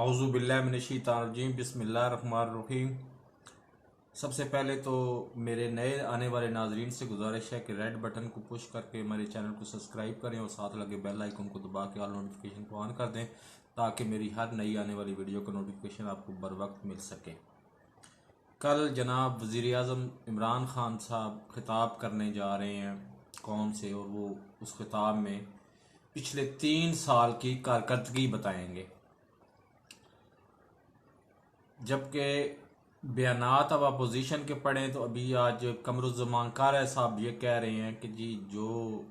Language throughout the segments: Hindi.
औज़ु बिल्लाहि मिनश्शैतानिर्रजीम बिस्मिल्लाहिर्रहमानिर्रहीम। सबसे पहले तो मेरे नए आने वाले नाजरीन से गुजारिश है कि रेड बटन को पुश करके हमारे चैनल को सब्सक्राइब करें और साथ लगे बेल आइकन को दबा के ऑल नोटिफिकेशन को ऑन कर दें ताकि मेरी हर नई आने वाली वीडियो का नोटिफिकेशन आपको बर वक्त मिल सके। कल जनाब वज़ीर आज़म इमरान खान साहब खिताब करने जा रहे हैं कौम से, और वो उस खिताब में पिछले 3 साल की कारकर्दगी बताएंगे। जबकि बयानात अब अपोजिशन के पढ़ें तो अभी आज कमरुज़्ज़मान कार साहब ये कह रहे हैं कि जी जो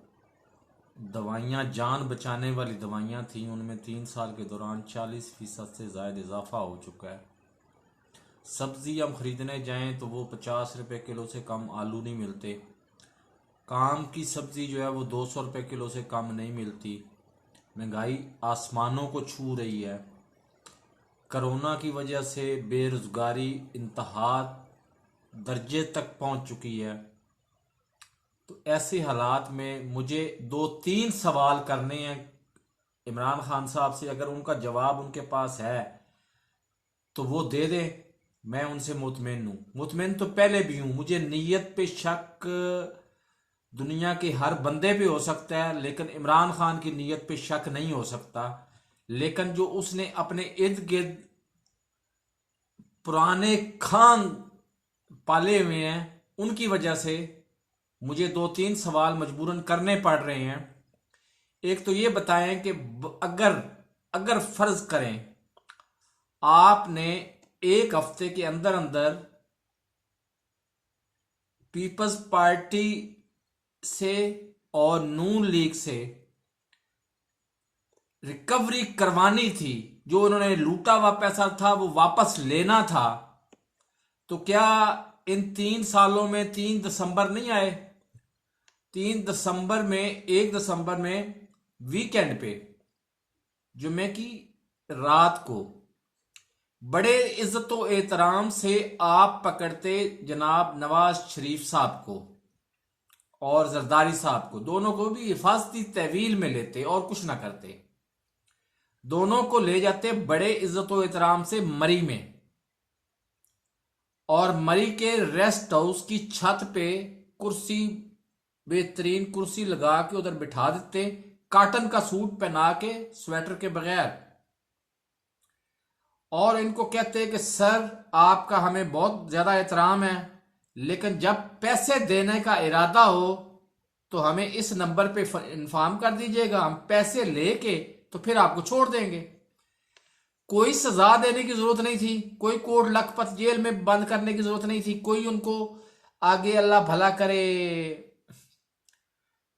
दवाइयाँ जान बचाने वाली दवाइयाँ थी उनमें 3 साल के दौरान 40% से ज़ायद इजाफा हो चुका है। सब्ज़ी हम ख़रीदने जाएं तो वो 50 रुपये किलो से कम आलू नहीं मिलते। काम की सब्ज़ी जो है वो 200 रुपये किलो से कम नहीं मिलती। महंगाई आसमानों को छू रही है। कोरोना की वजह से बेरोज़गारी इंतहा दर्जे तक पहुंच चुकी है। तो ऐसे हालात में मुझे 2-3 सवाल करने हैं इमरान खान साहब से। अगर उनका जवाब उनके पास है तो वो दे दें, मैं उनसे मुतमिन हूँ। मुतमिन तो पहले भी हूँ। मुझे नीयत पे शक दुनिया के हर बंदे पे हो सकता है, लेकिन इमरान खान की नीयत पे शक नहीं हो सकता। लेकिन जो उसने अपने इर्द गिर्द पुराने खान पाले हुए हैं उनकी वजह से मुझे 2-3 सवाल मजबूरन करने पड़ रहे हैं। एक तो ये बताएं कि अगर अगर फर्ज करें आपने एक हफ्ते के अंदर अंदर पीपल्स पार्टी से और नून लीग से रिकवरी करवानी थी, जो उन्होंने लूटा हुआ पैसा था वो वापस लेना था, तो क्या इन 3 सालों में 3 दिसंबर नहीं आए? 3 दिसंबर में 1 दिसंबर में वीकेंड पे जुमे की रात को बड़े इज्जत व एहतराम से आप पकड़ते जनाब नवाज शरीफ साहब को और जरदारी साहब को, दोनों को भी हिफाजती तहवील में लेते और कुछ ना करते। दोनों को ले जाते बड़े इज्जत व एहतराम से मरी में, और मरी के रेस्ट हाउस की छत पे कुर्सी, बेहतरीन कुर्सी लगा के उधर बिठा देते, कॉटन का सूट पहना के, स्वेटर के बगैर, और इनको कहते हैं कि सर आपका हमें बहुत ज्यादा एहतराम है, लेकिन जब पैसे देने का इरादा हो तो हमें इस नंबर पे इन्फॉर्म कर दीजिएगा, हम पैसे लेके तो फिर आपको छोड़ देंगे। कोई सजा देने की जरूरत नहीं थी, कोई कोर्ट लखपत जेल में बंद करने की जरूरत नहीं थी, कोई उनको आगे अल्लाह भला करे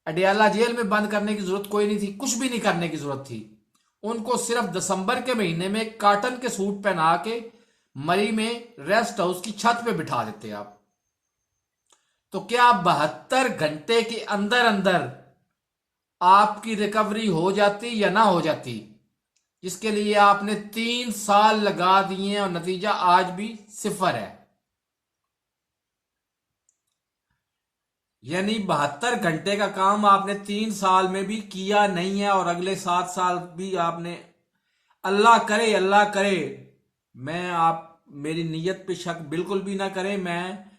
अडियाला जेल में बंद करने की जरूरत कोई नहीं थी, कुछ भी नहीं करने की जरूरत थी। उनको सिर्फ दिसंबर के महीने में कॉटन के सूट पहना के मरी में रेस्ट हाउस की छत पे बिठा देते आप। तो क्या 72 घंटे के अंदर अंदर आपकी रिकवरी हो जाती या ना हो जाती, जिसके लिए आपने 3 साल लगा दिए और नतीजा आज भी 0 है। यानी 72 घंटे का काम आपने 3 साल में भी किया नहीं है, और अगले 7 साल भी आपने, अल्लाह करे मैं आप मेरी नीयत पे शक बिल्कुल भी ना करें, मैं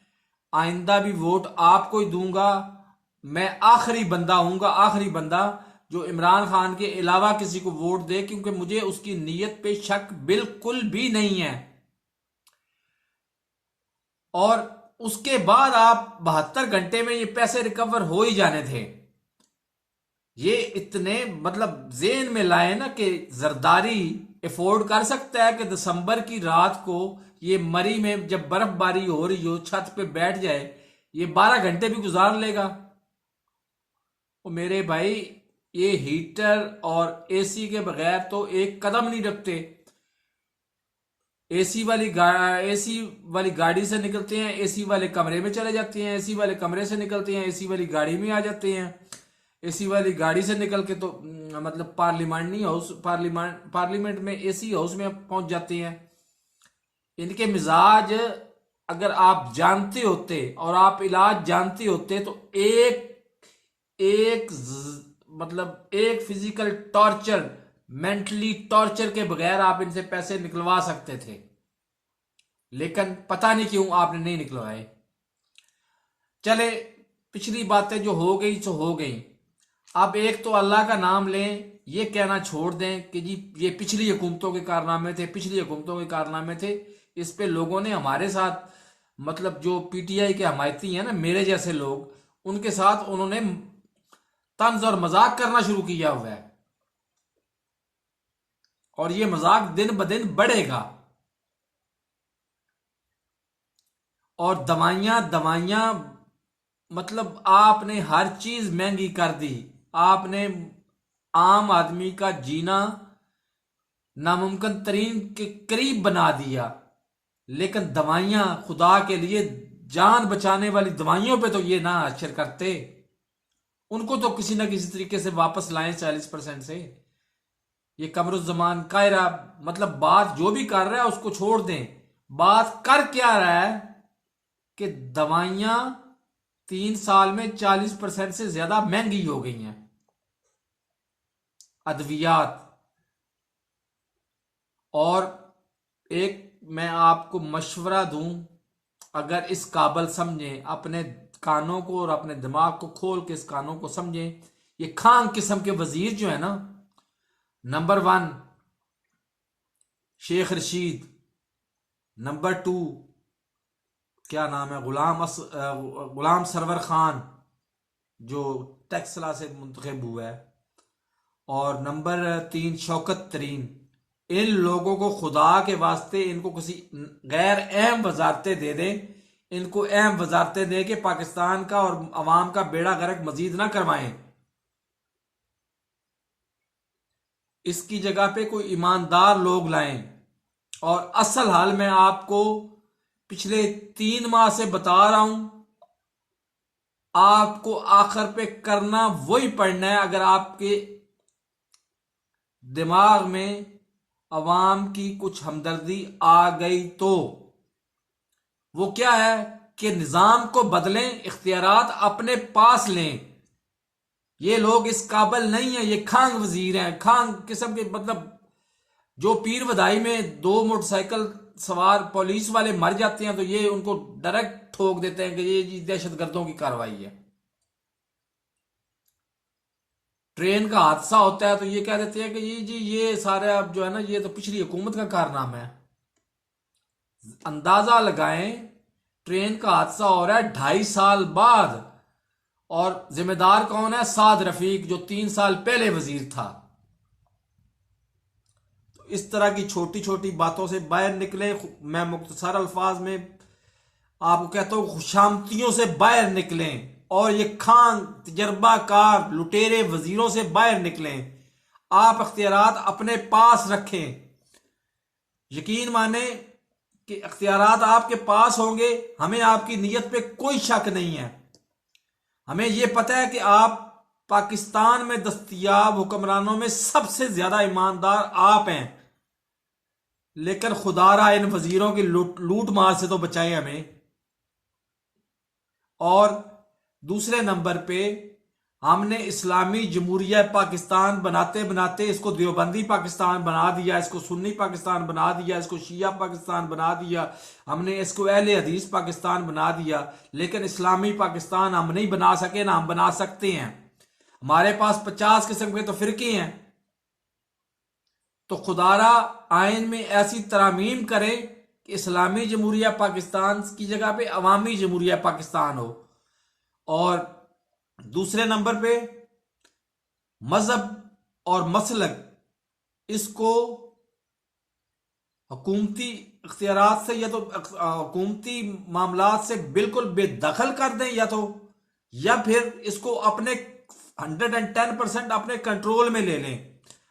आइंदा भी वोट आपको ही दूंगा। मैं आखिरी बंदा हूंगा, आखिरी बंदा जो इमरान खान के अलावा किसी को वोट दे, क्योंकि मुझे उसकी नीयत पे शक बिल्कुल भी नहीं है। और उसके बाद आप 72 घंटे में ये पैसे रिकवर हो ही जाने थे। ये इतने मतलब जेन में लाए ना कि जरदारी अफोर्ड कर सकता है कि दिसंबर की रात को ये मरी में जब बर्फबारी हो रही हो छत पे बैठ जाए, ये 12 घंटे भी गुजार लेगा। वो मेरे भाई ये हीटर और एसी के बगैर तो एक कदम नहीं रखते। एसी वाली गाड़ी से निकलते हैं, एसी वाले कमरे में चले जाते हैं, एसी वाले कमरे से निकलते हैं, एसी वाली गाड़ी में आ जाते हैं, एसी वाली गाड़ी से निकल के तो मतलब पार्लियामेंट में एसी हाउस में पहुंच जाते हैं। इनके मिजाज अगर आप जानते होते और आप इलाज जानते होते तो एक एक मतलब एक फिजिकल टॉर्चर मेंटली टॉर्चर के बगैर आप इनसे पैसे निकलवा सकते थे, लेकिन पता नहीं क्यों आपने नहीं निकलवाए। चले, पिछली बातें जो हो गई सो हो गई। अब एक तो अल्लाह का नाम लें, ये कहना छोड़ दें कि जी ये पिछली हुकूमतों के कारनामे थे, पिछली हुकूमतों के कारनामे थे। इस पे लोगों ने हमारे साथ, मतलब जो पीटीआई के हमायती हैं ना, मेरे जैसे लोग, उनके साथ उन्होंने तंज और मजाक करना शुरू किया हुआ है, और ये मजाक दिन ब दिन बढ़ेगा। और दवाइयां दवाइयां, मतलब आपने हर चीज महंगी कर दी। आपने आम आदमी का जीना नामुमकिन तरीन के करीब बना दिया। लेकिन दवाइयां, खुदा के लिए जान बचाने वाली दवाइयों पे तो ये ना असर करते। उनको तो किसी ना किसी तरीके से वापस लाएं 40% से। ये कमरुज्जमान कायरा, मतलब बात जो भी कर रहा है उसको छोड़ दें। बात कर क्या रहा है कि दवाइयां 3 साल में 40% से ज्यादा महंगी हो गई हैं, अद्वियात। और एक मैं आपको मशवरा दूं, अगर इस काबल समझें, अपने कानों को और अपने दिमाग को खोल के इस कानों को समझें। ये खान किस्म के वजीर जो है ना, नंबर 1 शेख रशीद, नंबर 2 क्या नाम है, गुलाम सरवर खान जो टेक्सला से मुंतखब हुआ है, और नंबर 3 शौकत तरीन। इन लोगों को खुदा के वास्ते इनको किसी गैर अहम वजारतें दे दें, इनको अहम वजारतें दे के पाकिस्तान का और अवाम का बेड़ा गर्क मजीद ना करवाएं। इसकी जगह पे कोई ईमानदार लोग लाएं। और असल हाल मैं आपको पिछले 3 माह से बता रहा हूं, आपको आखिर पे करना वही पड़ना है। अगर आपके दिमाग में अवाम की कुछ हमदर्दी आ गई तो वो क्या है कि निजाम को बदलें, इख्तियारात अपने पास लें। ये लोग इस काबिल नहीं है, ये खांग वजीर हैं, खांग किस्म के। मतलब जो पीर वधाई में 2 मोटरसाइकिल सवार पुलिस वाले मर जाते हैं तो ये उनको डायरेक्ट ठोक देते हैं कि ये जी दहशतगर्दों की कार्रवाई है। ट्रेन का हादसा होता है तो ये कह देते हैं कि ये जी ये सारे अब जो है ना, ये तो पिछली हुकूमत का कारनामा है। अंदाजा लगाएं, ट्रेन का हादसा हो रहा है 2.5 साल बाद, और जिम्मेदार कौन है? साद रफीक, जो 3 साल पहले वजीर था। तो इस तरह की छोटी छोटी बातों से बाहर निकले। मैं मुख्तसर अल्फाज में आपको कहता हूं, खुशामतियों से बाहर निकलें, और ये खान तजर्बाकार लुटेरे वजीरों से बाहर निकलें। आप अख्तियारात अपने पास रखें। यकीन माने कि अख्तियारात आपके पास होंगे, हमें आपकी नीयत पे कोई शक नहीं है। हमें यह पता है कि आप पाकिस्तान में दस्तयाब हुक्मरानों में सबसे ज्यादा ईमानदार आप हैं। लेकिन खुदारा इन वजीरों की लूट मार से तो बचाए हमें। और दूसरे नंबर पे, हमने इस्लामी जमहूरिया पाकिस्तान बनाते बनाते इसको देवबंदी पाकिस्तान बना दिया, इसको सुन्नी पाकिस्तान बना दिया, इसको शिया पाकिस्तान बना दिया, हमने इसको अहले हदीस पाकिस्तान बना दिया। लेकिन इस्लामी पाकिस्तान हम नहीं बना सके, ना हम बना सकते हैं। हमारे पास 50 किस्म के तो फिरके हैं। तो खुदारा आइन में ऐसी तरामीम करें कि इस्लामी जमहूरिया पाकिस्तान की जगह पे अवामी जमहूरिया पाकिस्तान हो। और दूसरे नंबर पे, मजहब और मसलक, इसको हुकूमती इख्तियारात से या तो हुकूमती मामलात से बिल्कुल बेदखल कर दें, या फिर इसको अपने 110% अपने कंट्रोल में ले लें।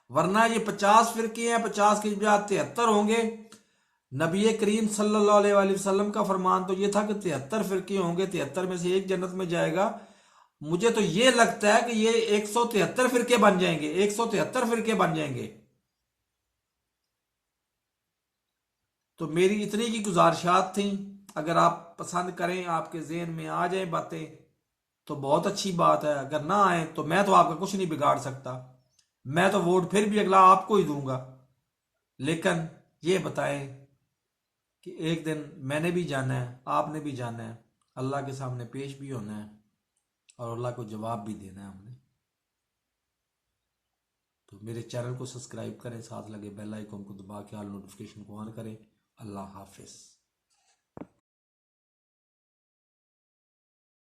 वरना ये 50 फिरके हैं, 50 के बजाय 73 होंगे। नबी करीम सल्लल्लाहु अलैहि वसल्लम का फरमान तो ये था कि 73 फिरके होंगे, 73 में से एक जन्नत में जाएगा। मुझे तो ये लगता है कि ये 173 फिरके बन जाएंगे, 173 फिरके बन जाएंगे। तो मेरी इतनी की गुजारिशात थी। अगर आप पसंद करें, आपके जहन में आ जाए बातें तो बहुत अच्छी बात है, अगर ना आए तो मैं तो आपका कुछ नहीं बिगाड़ सकता। मैं तो वोट फिर भी अगला आपको ही दूंगा, लेकिन ये बताएं कि एक दिन मैंने भी जाना है, आपने भी जाना है, अल्लाह के सामने पेश भी होना है और अल्लाह को जवाब भी देना है हमने। तो मेरे चैनल को सब्सक्राइब करें, साथ लगे बेल आइकन को दबा के ऑल नोटिफिकेशन को ऑन करें। अल्लाह हाफिज़।